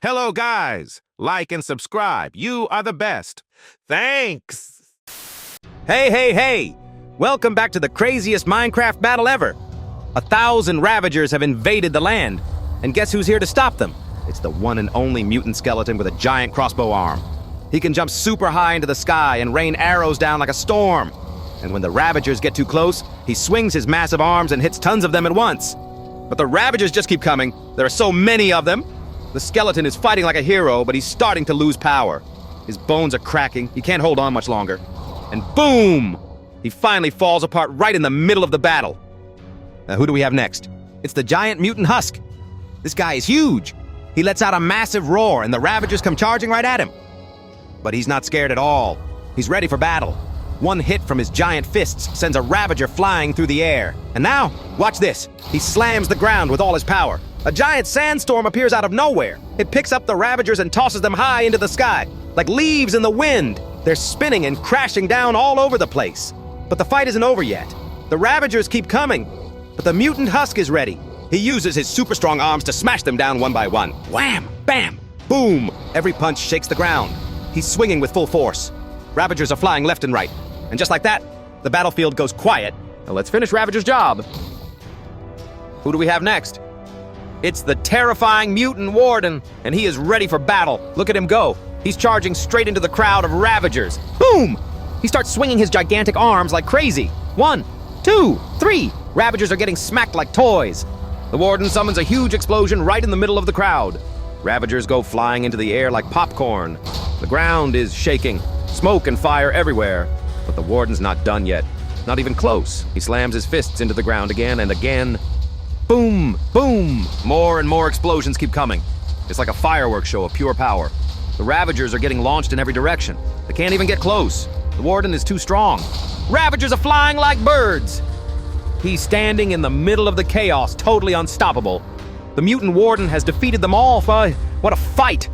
Hello, guys. Like and subscribe. You are the best. Thanks. Hey! Welcome back to the craziest Minecraft battle ever. 1,000 Ravagers have invaded the land. And guess who's here to stop them? It's the one and only mutant skeleton with a giant crossbow arm. He can jump super high into the sky and rain arrows down like a storm. And when the Ravagers get too close, he swings his massive arms and hits tons of them at once. But the Ravagers just keep coming. There are so many of them. The skeleton is fighting like a hero, but he's starting to lose power. His bones are cracking. He can't hold on much longer. And boom! He finally falls apart right in the middle of the battle. Now, who do we have next? It's the giant mutant husk. This guy is huge. He lets out a massive roar, and the Ravagers come charging right at him. But he's not scared at all. He's ready for battle. One hit from his giant fists sends a Ravager flying through the air. And now, watch this. He slams the ground with all his power. A giant sandstorm appears out of nowhere. It picks up the Ravagers and tosses them high into the sky, like leaves in the wind. They're spinning and crashing down all over the place. But the fight isn't over yet. The Ravagers keep coming, but the mutant husk is ready. He uses his super strong arms to smash them down one by one. Wham! Bam! Boom! Every punch shakes the ground. He's swinging with full force. Ravagers are flying left and right. And just like that, the battlefield goes quiet. Now let's finish Ravager's job. Who do we have next? It's the terrifying mutant warden, and he is ready for battle. Look at him go. He's charging straight into the crowd of Ravagers. Boom! He starts swinging his gigantic arms like crazy. 1, 2, 3. Ravagers are getting smacked like toys. The warden summons a huge explosion right in the middle of the crowd. Ravagers go flying into the air like popcorn. The ground is shaking. Smoke and fire everywhere. But the warden's not done yet. Not even close. He slams his fists into the ground again and again. Boom! Boom! More and more explosions keep coming. It's like a fireworks show of pure power. The Ravagers are getting launched in every direction. They can't even get close. The warden is too strong. Ravagers are flying like birds. He's standing in the middle of the chaos, totally unstoppable. The mutant warden has defeated them all. What a fight!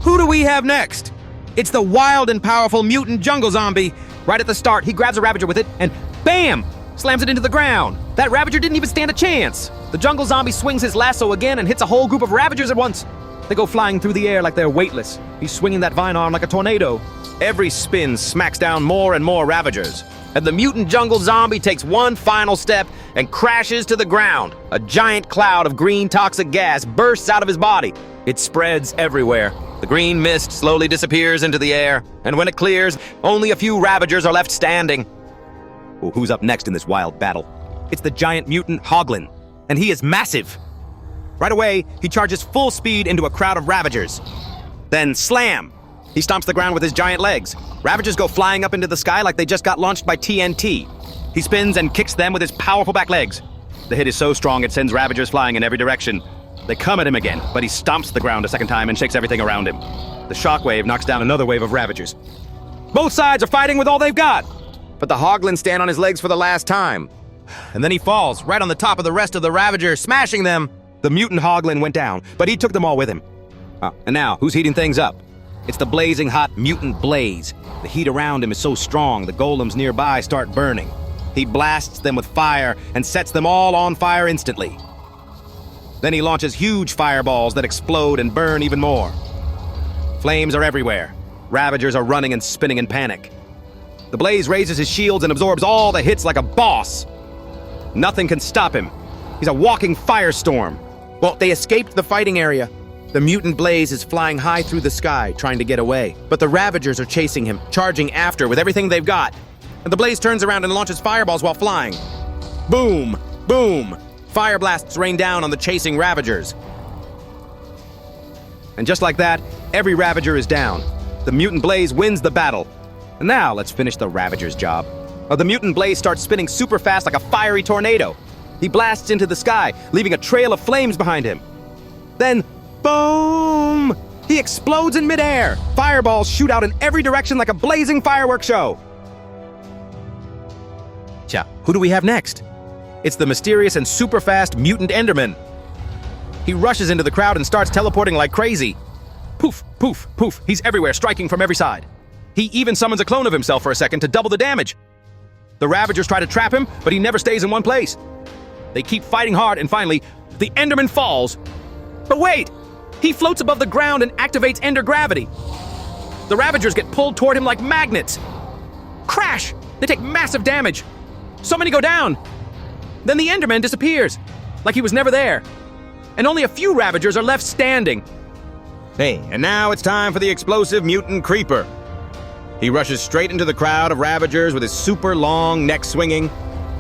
Who do we have next? It's the wild and powerful mutant jungle zombie. Right at the start, he grabs a Ravager with it and BAM! Slams it into the ground. That Ravager didn't even stand a chance. The jungle zombie swings his lasso again and hits a whole group of Ravagers at once. They go flying through the air like they're weightless. He's swinging that vine arm like a tornado. Every spin smacks down more and more Ravagers. And the mutant jungle zombie takes one final step and crashes to the ground. A giant cloud of green toxic gas bursts out of his body. It spreads everywhere. The green mist slowly disappears into the air. And when it clears, only a few Ravagers are left standing. Well, who's up next in this wild battle? It's the giant mutant hoglin. And he is massive. Right away, he charges full speed into a crowd of Ravagers. Then slam! He stomps the ground with his giant legs. Ravagers go flying up into the sky like they just got launched by TNT. He spins and kicks them with his powerful back legs. The hit is so strong it sends Ravagers flying in every direction. They come at him again, but he stomps the ground a second time and shakes everything around him. The shockwave knocks down another wave of Ravagers. Both sides are fighting with all they've got. But the hoglin stand on his legs for the last time. And then he falls right on the top of the rest of the Ravagers, smashing them. The mutant hoglin went down, but he took them all with him. And now, who's heating things up? It's the blazing hot mutant Blaze. The heat around him is so strong, the golems nearby start burning. He blasts them with fire and sets them all on fire instantly. Then he launches huge fireballs that explode and burn even more. Flames are everywhere. Ravagers are running and spinning in panic. The Blaze raises his shields and absorbs all the hits like a boss. Nothing can stop him. He's a walking firestorm. Well, they escaped the fighting area. The mutant Blaze is flying high through the sky, trying to get away. But the Ravagers are chasing him, charging after with everything they've got. And the Blaze turns around and launches fireballs while flying. Boom! Boom! Fire blasts rain down on the chasing Ravagers. And just like that, every Ravager is down. The mutant Blaze wins the battle. And now, let's finish the Ravager's job. The mutant Blaze starts spinning super fast like a fiery tornado. He blasts into the sky, leaving a trail of flames behind him. Then, boom! He explodes in midair. Fireballs shoot out in every direction like a blazing fireworks show. Who do we have next? It's the mysterious and super fast mutant enderman. He rushes into the crowd and starts teleporting like crazy. Poof, poof, poof. He's everywhere, striking from every side. He even summons a clone of himself for a second to double the damage. The Ravagers try to trap him, but he never stays in one place. They keep fighting hard, and finally, the enderman falls. But wait! He floats above the ground and activates ender gravity. The Ravagers get pulled toward him like magnets. Crash! They take massive damage. So many go down. Then the enderman disappears, like he was never there. And only a few Ravagers are left standing. Hey, and now it's time for the explosive mutant creeper. He rushes straight into the crowd of Ravagers with his super long neck swinging.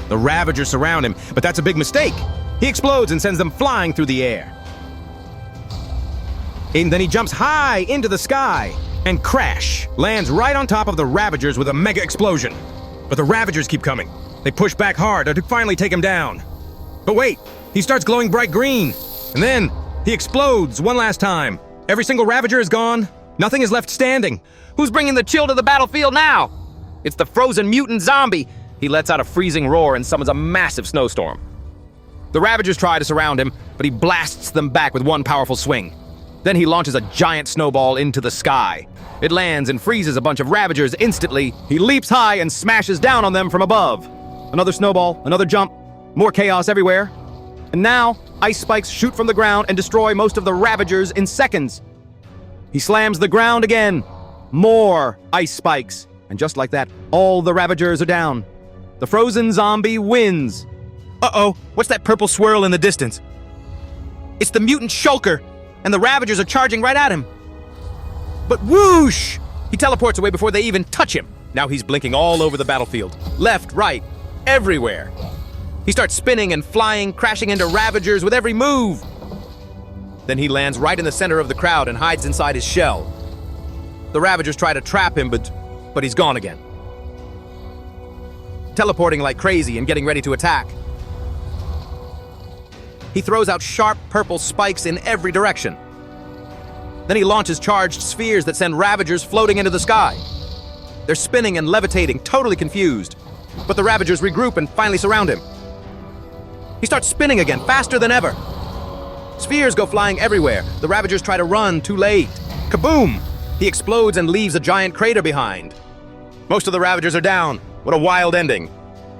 The Ravagers surround him, but that's a big mistake. He explodes and sends them flying through the air. And then he jumps high into the sky and crash, lands right on top of the Ravagers with a mega explosion. But the Ravagers keep coming. They push back hard to finally take him down. But wait, he starts glowing bright green. And then he explodes one last time. Every single Ravager is gone. Nothing is left standing. Who's bringing the chill to the battlefield now? It's the frozen mutant zombie. He lets out a freezing roar and summons a massive snowstorm. The Ravagers try to surround him, but he blasts them back with one powerful swing. Then he launches a giant snowball into the sky. It lands and freezes a bunch of Ravagers instantly. He leaps high and smashes down on them from above. Another snowball, another jump, more chaos everywhere. And now, ice spikes shoot from the ground and destroy most of the Ravagers in seconds. He slams the ground again. More ice spikes. And just like that, all the Ravagers are down. The frozen zombie wins. Uh-oh, what's that purple swirl in the distance? It's the mutant shulker, and the Ravagers are charging right at him. But whoosh! He teleports away before they even touch him. Now he's blinking all over the battlefield. Left, right, everywhere. He starts spinning and flying, crashing into Ravagers with every move. Then he lands right in the center of the crowd and hides inside his shell. The Ravagers try to trap him, but he's gone again. Teleporting like crazy and getting ready to attack. He throws out sharp purple spikes in every direction. Then he launches charged spheres that send Ravagers floating into the sky. They're spinning and levitating, totally confused. But the Ravagers regroup and finally surround him. He starts spinning again, faster than ever. Spheres go flying everywhere. The Ravagers try to run, too late. Kaboom! He explodes and leaves a giant crater behind. Most of the Ravagers are down. What a wild ending.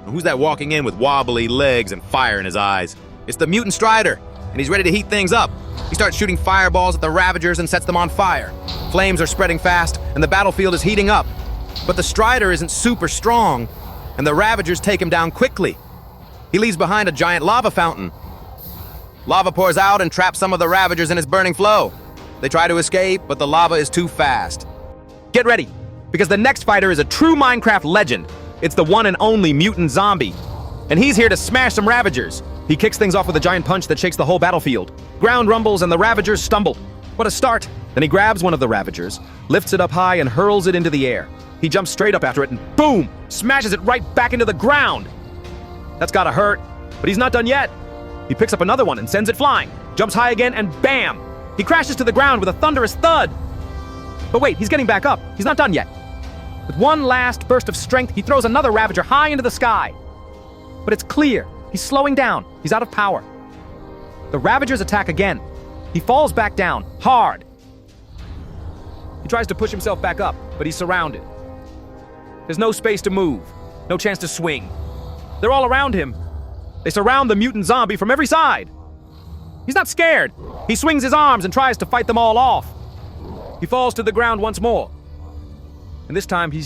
Who's that walking in with wobbly legs and fire in his eyes? It's the mutant Strider, and he's ready to heat things up. He starts shooting fireballs at the Ravagers and sets them on fire. Flames are spreading fast, and the battlefield is heating up. But the Strider isn't super strong, and the Ravagers take him down quickly. He leaves behind a giant lava fountain. Lava pours out and traps some of the Ravagers in its burning flow. They try to escape, but the lava is too fast. Get ready, because the next fighter is a true Minecraft legend. It's the one and only mutant zombie. And he's here to smash some Ravagers. He kicks things off with a giant punch that shakes the whole battlefield. Ground rumbles and the Ravagers stumble. What a start! Then he grabs one of the Ravagers, lifts it up high and hurls it into the air. He jumps straight up after it and boom! Smashes it right back into the ground! That's gotta hurt, but he's not done yet. He picks up another one and sends it flying, jumps high again and bam! He crashes to the ground with a thunderous thud. But wait, he's getting back up. He's not done yet. With one last burst of strength, he throws another Ravager high into the sky. But it's clear. He's slowing down. He's out of power. The Ravagers attack again. He falls back down, hard. He tries to push himself back up, but he's surrounded. There's no space to move, no chance to swing. They're all around him. They surround the mutant zombie from every side. He's not scared. He swings his arms and tries to fight them all off. He falls to the ground once more. And this time he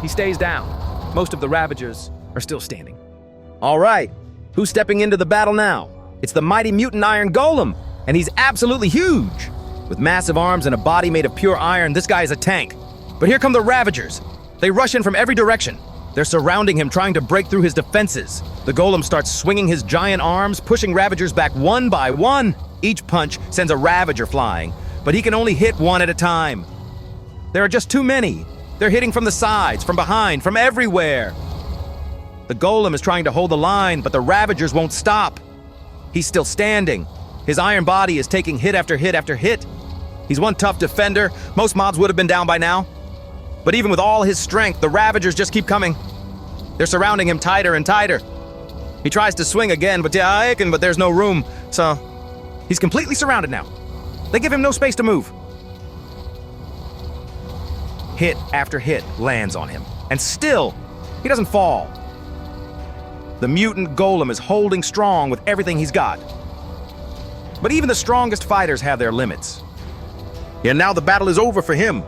stays down. Most of the Ravagers are still standing. All right, who's stepping into the battle now? It's the mighty mutant iron golem, and he's absolutely huge. With massive arms and a body made of pure iron, this guy is a tank. But here come the Ravagers. They rush in from every direction. They're surrounding him, trying to break through his defenses. The golem starts swinging his giant arms, pushing Ravagers back one by one. Each punch sends a Ravager flying, but he can only hit one at a time. There are just too many. They're hitting from the sides, from behind, from everywhere. The golem is trying to hold the line, but the Ravagers won't stop. He's still standing. His iron body is taking hit after hit after hit. He's one tough defender. Most mobs would have been down by now. But even with all his strength, the Ravagers just keep coming. They're surrounding him tighter and tighter. He tries to swing again, but there's no room, so he's completely surrounded now. They give him no space to move. Hit after hit lands on him, and still, he doesn't fall. The mutant golem is holding strong with everything he's got. But even the strongest fighters have their limits. And now the battle is over for him.